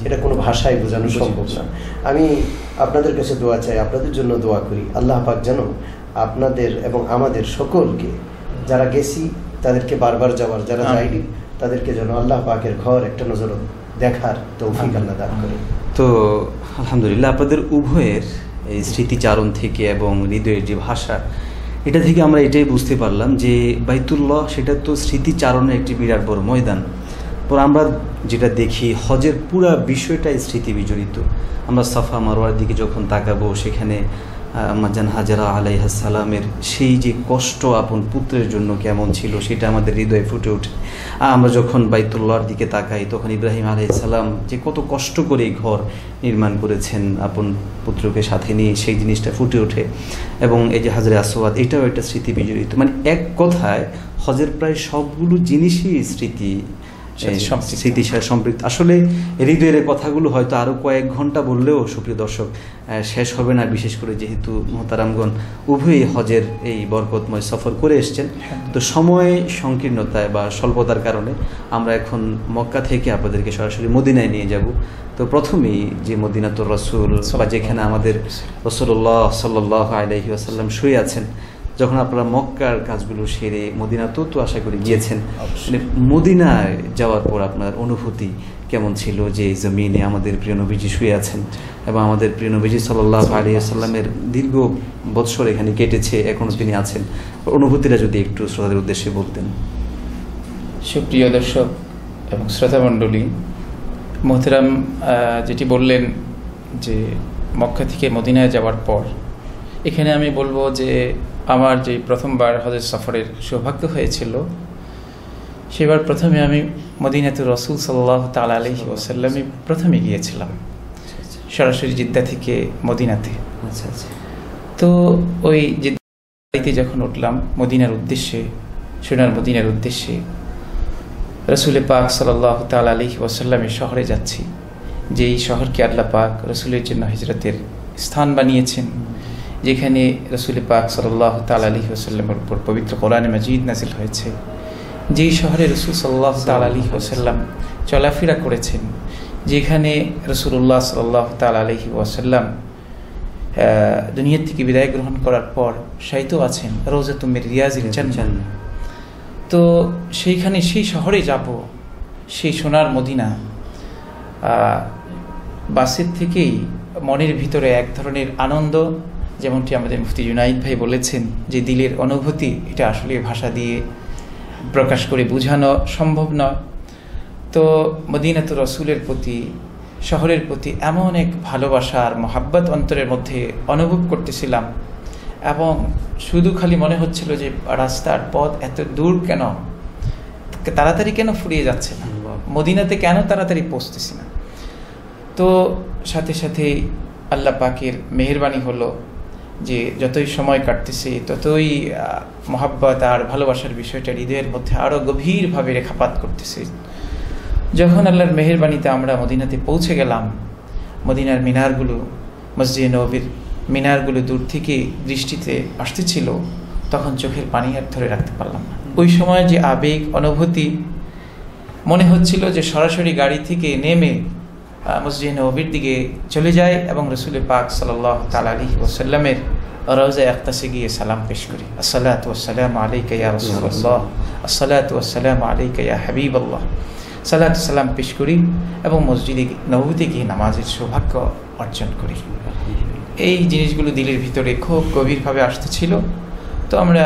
এটা কোনো ভাষায় বোঝানো সম্ভব না। আমি আপনাদের কাছে দোয়া চাই, আপনাদের জন্য দোয়া করি, আল্লাহ পাক যেন আপনাদের এবং আমাদের সকলকে, যারা গেছি তাদেরকে বারবার যাওয়ার, যারা যায়নি তাদেরকে যেন আল্লাহ পাকের ঘর একটা নজর দেখার তৌফিক আল্লাহ দান করে। তো আলহামদুলিল্লাহ, আপনাদের উভয়ের এই স্মৃতিচারণ থেকে এবং হৃদয়ের যে ভাষা, এটা থেকে আমরা এটাই বুঝতে পারলাম যে বাইতুল্লাহ সেটা তো স্মৃতিচারণের একটি বিরাট বড় ময়দান। পর আমরা যেটা দেখি হজের পুরা বিষয়টাই স্মৃতি বিজড়িত। আমরা সাফা মারওয়ার দিকে যখন তাকাবো, সেখানে আম্মাজান হাজরা আলাইহিস সালামের সেই যে কষ্ট আপন পুত্রের জন্য কেমন ছিল সেটা আমাদের হৃদয়ে ফুটে ওঠে। আমরা যখন বাইতুল্লাহর দিকে তাকাই তখন ইব্রাহিম আলাইহিস সালাম যে কত কষ্ট করে এই ঘর নির্মাণ করেছেন আপন পুত্রকে সাথে নিয়ে, সেই জিনিসটা ফুটে ওঠে। এবং এই যে হাজরে আসওয়াদ, এটাও একটা স্মৃতি বিজড়িত। মানে এক কথায় হজের প্রায় সবগুলো জিনিসই স্মৃতির সাথে সম্পৃক্ত। আসলে হৃদয়ের কথাগুলো হয়তো আরও কয়েক ঘন্টা বললেও সুপ্রিয় দর্শক শেষ হবে না, বিশেষ করে যেহেতু মোহতারামগণ উভয়ই হজের এই বরকতময় সফর করে এসছেন। তো সময় সংকীর্ণতায় বা স্বল্পতার কারণে আমরা এখন মক্কা থেকে আপনাদেরকে সরাসরি মদিনায় নিয়ে যাব। তো প্রথমেই যে মদিনাতুর রাসূল বা যেখানে আমাদের রাসূলুল্লাহ সাল্লাল্লাহু আলাইহি ওয়াসাল্লাম শুয়ে আছেন, যখন আপনারা মক্কার কাজগুলো সেরে মদিনাতেও তো আশা করি গিয়েছেন, মানে মদিনায় যাওয়ার পর আপনার অনুভূতি কেমন ছিল যে জমিনে আমাদের প্রিয় নবীজি শুয়ে আছেন এবং আমাদের প্রিয় নবীজি সাল্লাল্লাহু আলাইহি ওয়াসাল্লামের দীর্ঘ বৎসর এখানে কেটেছে, এখনো তিনি আছেন, অনুভূতিটা যদি একটু শ্রোতাদের উদ্দেশ্যে বলতেন। সুপ্রিয় দর্শক এবং শ্রোতামণ্ডলী, মোহতারাম যেটি বললেন যে মক্কা থেকে মদিনায় যাওয়ার পর, এখানে আমি বলবো যে আমার যে প্রথমবার হজের সফরের সৌভাগ্য হয়েছিল, সেবার প্রথমে আমি মদিনাতুর রাসূল সাল্লাল্লাহু তাআলা আলাইহি ওয়াসাল্লামে প্রথমে গিয়েছিলাম, সরাসরি জিদ্দা থেকে মদিনাতে। তো ওই গাড়িতে যখন উঠলাম মদিনার উদ্দেশ্যে, সোনার মদিনার উদ্দেশ্যে, রসুল পাক সাল্লাল্লাহু তাআলা আলাইহি ওয়াসাল্লামের শহরে যাচ্ছি, যেই শহরকে আল্লাহ পাক রসুলের জন্য হিজরতের স্থান বানিয়েছেন, যেখানে রসুল পাক সাল্লাল্লাহু তাআলা আলাইহি ওয়াসাল্লামের উপর পবিত্র কোরআন মাজিদ নাজিল হয়েছে, যেই শহরে রসুল সাল্লাল্লাহু তাআলা আলাইহি ওয়াসাল্লাম চলাফেরা করেছেন, যেখানে রসুল্লাহ সাল্লাল্লাহু তাআলা আলাইহি ওয়াসাল্লাম দুনিয়ার থেকে বিদায় গ্রহণ করার পর শায়িত আছেন রওজাতুম মির রিয়াজিল জান্নাহ। তো সেইখানে, সেই শহরে যাব, সেই সোনার মদিনা, বাসের থেকেই মনের ভিতরে এক ধরনের আনন্দ, যেমনটি আমাদের মুফতি জুনাইদ ভাই বলেছেন যে দিলের অনুভূতি, এটা আসলে ভাষা দিয়ে প্রকাশ করে বোঝানো সম্ভব নয়। তো মদিনাতুর রাসূলের প্রতি, শহরের প্রতি এমন এক ভালোবাসা আর মহাব্বত অন্তরের মধ্যে অনুভব করতেছিলাম, এবং শুধু খালি মনে হচ্ছিল যে রাস্তার পথ এত দূর কেন, তাড়াতাড়ি কেন ফুরিয়ে যাচ্ছে না, মদিনাতে কেন তাড়াতাড়ি পৌঁছতেছি না। তো সাথে সাথে আল্লাহ পাকের মেহেরবানি হলো যে যতই সময় কাটতেছে ততই মহাব্বত আর ভালোবাসার বিষয়টা হৃদয়ের মধ্যে আরও গভীরভাবে রেখাপাত করতেছে। যখন আল্লাহর মেহেরবানিতে আমরা মদিনাতে পৌঁছে গেলাম, মদিনার মিনারগুলো, মসজিদে নববীর মিনারগুলো দূর থেকে দৃষ্টিতে আসতেছিল, তখন চোখের পানি আর ধরে রাখতে পারলাম না। ওই সময় যে আবেগ, অনুভূতি, মনে হচ্ছিল যে সরাসরি গাড়ি থেকে নেমে মসজিদে নববীর দিকে চলে যায় এবং রসুল পাক সাল্লাল্লাহু তাআলা আলাইহি ওয়াসাল্লামের রওজা আকতাসে গিয়ে সালাম পেশ করি, আসসালাতু ওয়াসসালামু আলাইকা ইয়া রাসূলুল্লাহ, আসসালাতু ওয়াসসালামু আলাইকা ইয়া হাবিবাল্লাহ, সালাতু সালাম পেশ করি এবং মসজিদে নববীতে গিয়ে নামাজের সৌভাগ্য অর্জন করি। এই জিনিসগুলো দিলের ভিতরে খুব গভীরভাবে আসতেছিল। তো আমরা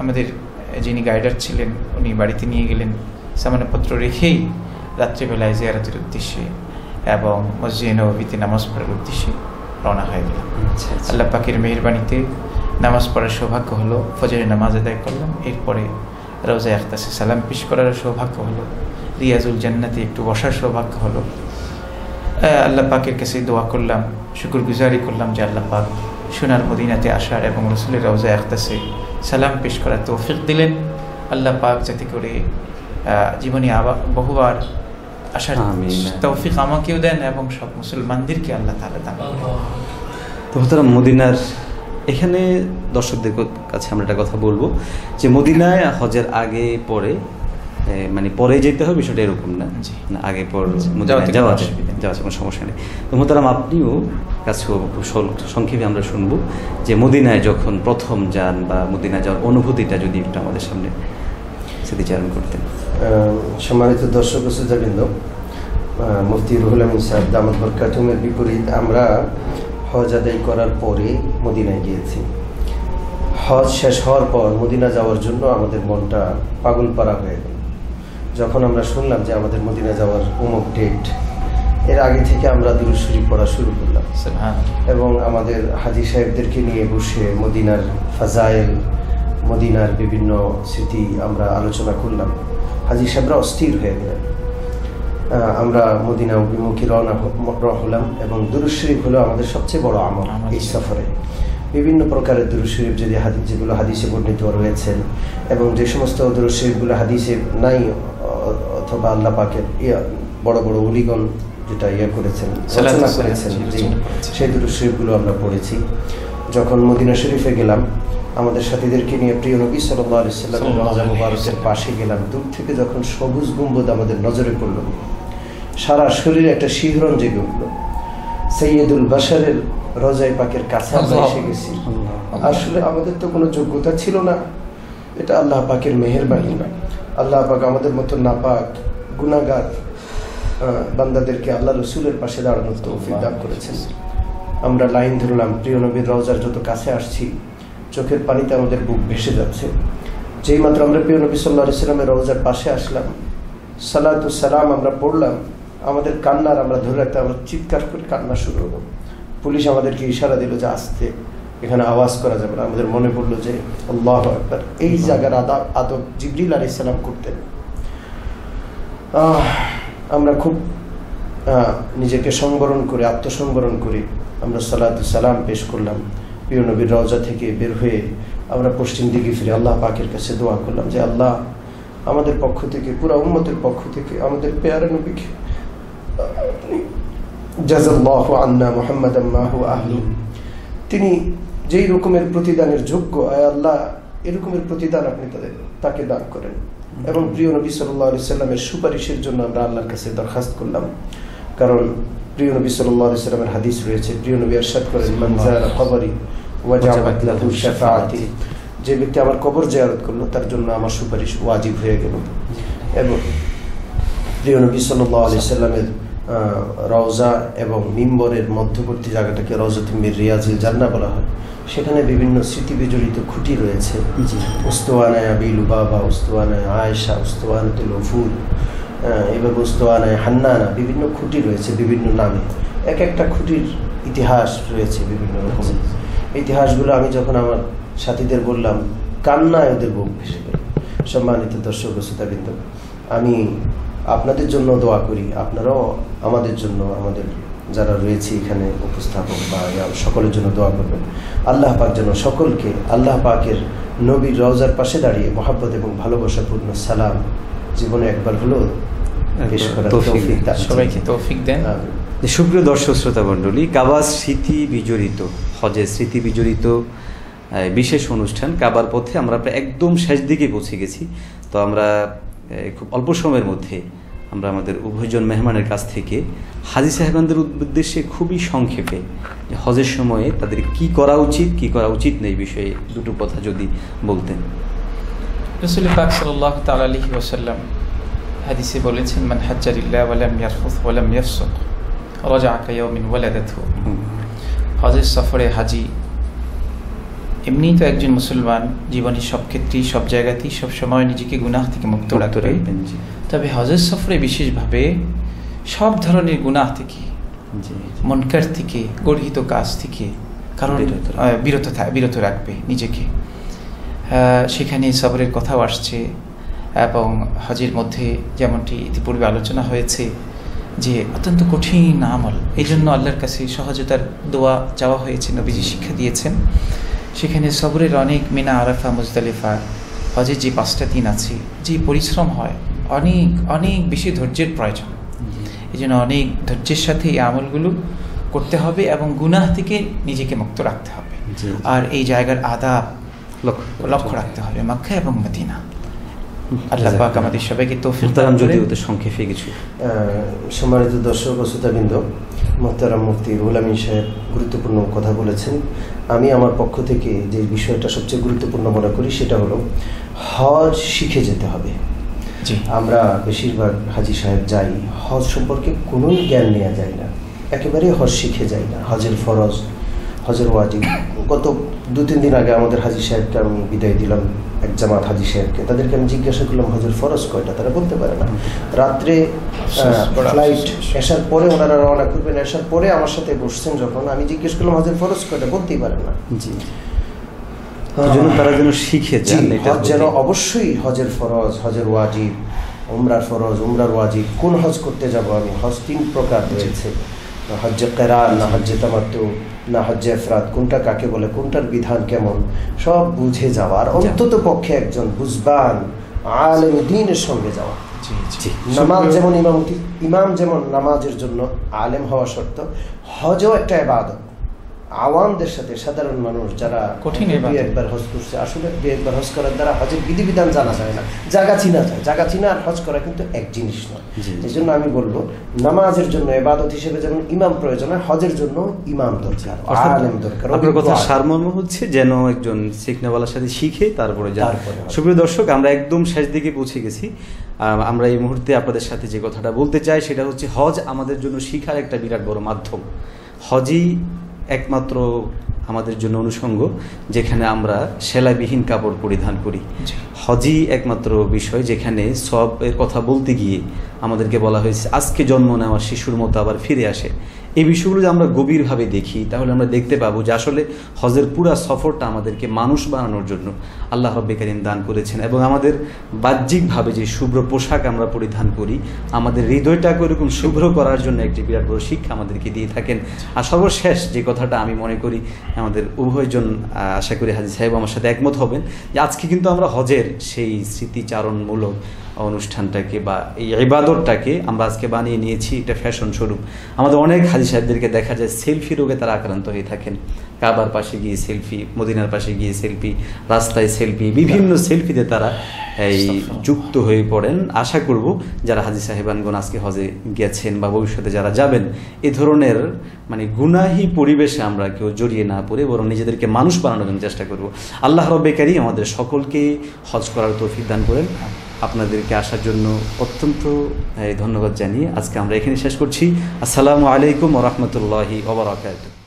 আমাদের যিনি গাইডার ছিলেন উনি বাড়িতে নিয়ে গেলেন, সামানপত্র রেখেই রাত্রিবেলায় জিয়ারতের উদ্দেশ্যে এবং মসজিদে নববীতে নামাজ পড়ার উদ্দেশ্যে রওনা হয়ে গেলাম। আল্লাহ পাকের মেহেরবানিতে নামাজ পড়ার সৌভাগ্য হলো, ফজরের নামাজ আদায় করলাম, এরপরে রওজা আকতাসে সালাম পেশ করার সৌভাগ্য হলো, রিয়াজুল জান্নাতে একটু বসার সৌভাগ্য হলো। আল্লাহ পাকের কাছে দোয়া করলাম, শুকরগুজারি করলাম যে আল্লাহ পাক সোনার মদিনাতে আসার এবং রসুলের রওজা আকতাসে সালাম পেশ করার তৌফিক দিলেন। আল্লাহ পাক যাতে করে জীবনে বহুবার আসার তৌফিক আমাকেও দেন এবং সব মুসলমানদেরকে আল্লাহ তাআলা দান করেন। তো মোহতারাম, মদিনার এখানে দর্শকদের কাছে আমরা একটা কথা বলবো যে মদিনায় হজের আগে পরে, মানে পরে যেতে হবে বিষয়টা এরকম না, আগে পর মদিনায় যাওয়া কোনো সমস্যা নেই। তো মোহতারাম, আপনিও কাছে সংক্ষেপে আমরা শুনবো যে মদিনায় যখন প্রথম যান বা মদিনায় যাওয়ার অনুভূতিটা যদি একটু আমাদের সামনে স্মৃতিচারণ করতেন। সম্মানিত দর্শক ও শ্রোতাবৃন্দ, মুফতি রুহুল আমিন সাহেব দামাত বরকাতুহুমের বিপরীত আমরা হজ আদায় করার পরে মদিনায় গিয়েছি। হজ শেষ হওয়ার পর মদিনা যাওয়ার জন্য আমাদের মনটা পাগল পারা হয়ে গেল। যখন আমরা শুনলাম যে আমাদের মদিনা যাওয়ার অমুক ডেট, এর আগে থেকে আমরা দুরূদ শরীফ পড়া শুরু করলাম এবং আমাদের হাজী সাহেবদেরকে নিয়ে বসে মদিনার ফাজাইল, মদিনার বিভিন্ন স্মৃতি আমরা আলোচনা করলাম। হাজী সাহেবরা অস্থির হয়ে গেলেন। আমরা মদিনা অভিমুখী রওনা হলাম এবং দুরূদ শরীফ হলো আমাদের সবচেয়ে বড় আমল এই সফরে। বিভিন্ন প্রকারের দুরূদ শরীফ যেগুলো হাদিসে বর্ণিত রয়েছেন এবং যে সমস্ত দুরূদ শরীফগুলো হাদিসে নাই অথবা আল্লাহ পাকের বড় বড় ওলিগণ যেটা করেছেন, রচনা করেছেন, সেই দুরূদ শরীফগুলো আমরা পড়েছি। যখন মদিনা শরীফে গেলাম, আমাদের সাথীদেরকে নিয়ে প্রিয় নবী সাল্লাল্লাহু আলাইহি ওয়াসাল্লামের রওজা মুবারকের পাশে গেলাম। দূর থেকে যখন সবুজ গম্বুজ আমাদের নজরে পড়ল, সারা শরীরে একটা শিহরণ জেগে উঠল। সৈয়দুল বাশারের রওজায়ে পাকের কাছে আমরা এসে গেছি। আসলে আমাদের তো কোনো যোগ্যতা ছিল না, এটা আল্লাহ পাকের মেহেরবানি। আল্লাহ পাক আমাদের মতো নাপাক গুনাহগার বান্দাদেরকে আল্লাহ রসুলের পাশে দাঁড়ানোর তৌফিক দান করেছেন। আমরা লাইন ধরলাম, প্রিয় নবীর রওজার যত কাছে আসছি চোখের পানিতে আমাদের বুক ভেসে যাচ্ছে। যেই মাত্র আমরা প্রিয় নবী সাল্লাল্লাহু আলাইহি ওয়াসাল্লামের রওজার পাশে আসলাম, সালাতু সালাম আমরা পড়লাম, আমাদের কান্নার আমরা ধরে রাখতে, আমরা চিৎকার করে কান্না শুরু হলো। পুলিশ আমাদেরকে ইশারা দিল যে আস্তে, এখানে আওয়াজ করা যাবে না। আমাদের মনে পড়লো যে আল্লাহু আকবার, এই জায়গার আদব জিবরিল আলাইহিস সালাম করতেন। আমরা খুব নিজেকে সংবরণ করে, আত্মসংবরণ করে আমরা সালাতু সালাম পেশ করলাম। প্রিয় নবীর রওজা থেকে বের হয়ে আমরা পশ্চিম দিকে ফিরে আল্লাহ পাকের কাছে দোয়া করলাম যে আল্লাহ আমাদের পক্ষ থেকে, পুরো উম্মতের পক্ষ থেকে আমাদের পেয়ারা নবীকে জাযাল্লাহু আন্না মুহাম্মাদান মা হুয়া আহলু, তিনি যেই রকমের প্রতিদানের যোগ্য, আয় আল্লাহ এরকমের প্রতিদান আপনি তাকে দান করেন। এবং প্রিয় নবী সাল্লাল্লাহু আলাইহি সাল্লামের সুপারিশের জন্য আমরা আল্লাহর কাছে দরখাস্ত করলাম, কারণ প্রিয় নবী সাল্লাল্লাহু আলাইহি সাল্লামের হাদিস রয়েছে, প্রিয় নবী ইরশাদ করেন, মান যারা কবরি ওয়াজাবাত লাহু শাফাআতি, যে ব্যক্তি আমার কবর জিয়ারত করলো তার জন্য আমার সুপারিশ ওয়াজিব হয়ে গেল। এবং প্রিয় নবী সাল্লাল্লাহু আলাইহি সাল্লামের রওজা এবং মিম্বরের মধ্যবর্তী জায়গাটাকে রওজাতুম মির রিয়াজিল জান্নাহ বলা হয়, সেখানে বিভিন্ন স্মৃতি বিজড়িত খুঁটি রয়েছে, উস্তুয়ানায় আবি লুবাবা, উস্তুয়ানায় আয়েশা, উস্তুয়ানাতুল উফুল, এভাবে উস্তুয়ানায় হান্নানা, বিভিন্ন খুঁটি রয়েছে বিভিন্ন নামে, এক একটা খুঁটির ইতিহাস রয়েছে বিভিন্ন রকমের। ইতিহাসগুলো আমি যখন আমার সাথীদের বললাম, কান্নায় ওদের বুক ভেসে গেল। সম্মানিত দর্শক ও শ্রোতাবৃন্দ, আমি আপনাদের জন্য দোয়া করি, আপনারাও আমাদের জন্য, আমাদের যারা রয়েছে এখানে উপস্থাপক বা সকলের জন্য দোয়া করবেন। আল্লাহ পাক যেন সকলকে আল্লাহ পাকের নবীর রওজার পাশে দাঁড়িয়ে মহব্বত এবং ভালোবাসাপূর্ণ সালাম জীবনে একবার হলো পেশ করার তৌফিক দান, সবাইকে তৌফিক দেন। সুপ্রিয় দর্শক শ্রোতা মণ্ডলী, কাবার স্মৃতি বিজড়িত, হজের স্মৃতি বিজড়িত বিশেষ অনুষ্ঠান কাবার পথে আমরা প্রায় একদম শেষ দিকে পৌঁছে গেছি। তো আমরা খুব অল্প সময়ের মধ্যে আমরা আমাদের উভয়জন মেহমানের কাছ থেকে হাজী সাহেবানদের উদ্দেশ্যে খুবই সংক্ষেপে হজের সময়ে তাদের কি করা উচিত, কি করা উচিত না, এই বিষয়ে দুটো কথা যদি বলতেন। রাসূল পাক সাল্লাল্লাহু তাআলা আলাইহি ওয়াসাল্লাম হাদিসে বলেছেন, মান হাজ্জা লিল্লাহ ওয়া লাম ইয়ারফুস ওয়া লাম ইয়াফসুক রাজা'a কায়াউমিন ওয়ালাদাতহু। হজের সফরে হাজি এমনিই তো একজন মুসলমান জীবনের সব ক্ষেত্রেই, সব জায়গাতেই, সব সময় নিজেকে গুনাহ থেকে মুক্ত রাখবেন, তবে হজের সফরে বিশেষভাবে সব ধরনের গুনাহ থেকে, মুনকার থেকে, গর্হিত কাজ থেকে কারণ বিরত রাখবে নিজেকে। সেখানে সবরের কথাও আসছে এবং হজের মধ্যে যেমনটি ইতিপূর্বে আলোচনা হয়েছে যে অত্যন্ত কঠিন আমল, এই জন্য আল্লাহর কাছে সহজতার দোয়া চাওয়া হয়েছে, নবীজি শিক্ষা দিয়েছেন। সেখানে সবরের অনেক, মিনা, আরাফা, মুজদালিফা, হজের যে 5টা দিন আছে, যে পরিশ্রম হয়, অনেক অনেক বেশি ধৈর্যের প্রয়োজন। এই জন্য অনেক ধৈর্যের সাথে এই আমলগুলো করতে হবে এবং গুনাহ থেকে নিজেকে মুক্ত রাখতে হবে। আর এই জায়গার আদাব লক্ষ্য রাখতে হবে, মক্কা এবং মদিনা। আল্লাহ পাক আমাদের সবাইকে তৌফিক দান করুন। যদি সংক্ষেপে কিছু। সম্মানিত দর্শক ও শ্রোতাবৃন্দ, মুহতারাম মুফতি রুহুল আমিন সাহেব গুরুত্বপূর্ণ কথা বলেছেন। আমি আমার পক্ষ থেকে যে বিষয়টা সবচেয়ে গুরুত্বপূর্ণ মনে করি সেটা হলো হজ শিখে যেতে হবে। আমরা বেশিরভাগ হাজি সাহেব যাই, হজ সম্পর্কে কোনো জ্ঞান নেওয়া যায় না, একেবারেই হজ শিখে যায় না। হজের ফরজ, হজের ওয়াজিব, গত 2-3 দিন আগে আমাদের হাজি সাহেবকে আমি বিদায় দিলাম, এক জামাত হাজি সাহেবকে। তাদেরকে আমি জিজ্ঞাসা করলাম হজের ফরজ কয়টা, তারা বলতে পারে না। রাত্রে ফ্লাইট আসার পরে ওনারা রওনা করবেন, আসার পরে আমার সাথে বসছেন যখন, আমি জিজ্ঞেস করলাম হজের ফরজ কয়টা, বলতেই পারেন না। তারা যেন শিখে যান, হজ যেন অবশ্যই হজের ফরজ, হজের ওয়াজিব, উমরার ফরজ, উমরার ওয়াজিব। কোন হজ করতে যাব আমি? হজ 3 প্রকার রয়েছে, হজ্জে কেরান, না হজ্জে তামাত্তু, না হজ্জে ইফরাদ, কোনটা কাকে বলে, কোনটার বিধান কেমন, সব বুঝে যাওয়ার, অন্তত পক্ষে একজন বুঝবান আলেম দ্বীনের সঙ্গে যাওয়া। নামাজ যেমন ইমাম যেমন নামাজের জন্য আলেম হওয়া শর্ত, হজও একটা ইবাদত। আওয়ামদের সাথে সাধারণ মানুষ যারা কঠিন একবার হজ করছে, আসলে একবার হজ করার দ্বারা হজের বিধিবিধান জানা যায় না, জায়গা চিনা যায়। জায়গা চিনা আর হজ করা কিন্তু এক জিনিস নয়। এই জন্য আমি বলবো নামাজের জন্য ইবাদত হিসেবে যেমন ইমাম প্রয়োজন হয়, হজের জন্য ইমাম দরকার, আলেম দরকার। আপনার কথা সারমর্ম হচ্ছে যেন একজন শিখনেওয়ালার সাথে শিখে তারপরে যায়। সুপ্রিয় দর্শক, আমরা একদম শেষ দিকে পৌঁছে গেছি। আমরা এই মুহূর্তে আপনাদের সাথে যে কথাটা বলতে চাই সেটা হচ্ছে হজ আমাদের জন্য শিখার একটা বিরাট বড় মাধ্যম। হজই একমাত্র আমাদের জন্য অনুষঙ্গ যেখানে আমরা সেলাইবিহীন কাপড় পরিধান করি। হজই একমাত্র বিষয় যেখানে সবের কথা বলতে গিয়ে আমাদেরকে বলা হয়েছে আজকে জন্ম নেওয়া শিশুর মতো আবার ফিরে আসে। এই বিষয়গুলো যদি আমরা গভীরভাবে দেখি তাহলে আমরা দেখতে পাবো যে আসলে হজের পুরা সফরটা আমাদেরকে মানুষ বানানোর জন্য আল্লাহ রাব্বুল কারীম দান করেছেন, এবং আমাদের বাহ্যিকভাবে যে শুভ্র পোশাক আমরা পরিধান করি আমাদের হৃদয়টাকে এরকম শুভ্র করার জন্য একটি বিরাট বড় শিক্ষা আমাদেরকে দিয়ে থাকেন। আর সর্বশেষ যে কথাটা আমি মনে করি আমাদের উভয়জন আশা করি হাজী সাহেব আমার সাথে একমত হবেন যে আজকে কিন্তু আমরা হজের সেই স্মৃতিচারণমূলক অনুষ্ঠানটাকে বা এই ইবাদতটাকে আমরা আজকে বানিয়ে নিয়েছি এটা ফ্যাশন স্বরূপ। আমাদের অনেক হাজী সাহেবদেরকে দেখা যায় সেলফি রোগে তারা আক্রান্ত হয়ে থাকেন। কাবার পাশে গিয়ে সেলফি, মদিনার পাশে গিয়ে সেলফি, রাস্তায় সেলফি, বিভিন্ন সেলফিতে তারা এই যুক্ত হয়ে পড়েন। আশা করব যারা হাজী সাহেবানগণ আজকে হজে গেছেন বা ভবিষ্যতে যারা যাবেন এ ধরনের মানে গুনাহি পরিবেশে আমরা কেউ জড়িয়ে না পড়ে বরং নিজেদেরকে মানুষ বানানোর জন্য চেষ্টা করব। আল্লাহ রাব্বুল কারীম আমাদের সকলকে হজ করার তৌফিক দান করেন। আপনাদেরকে আসার জন্য অত্যন্ত ধন্যবাদ জানিয়ে আজকে আমরা এখানে শেষ করছি। আসসালামু আলাইকুম ওয়া রাহমাতুল্লাহি ওয়া বারাকাতুহু।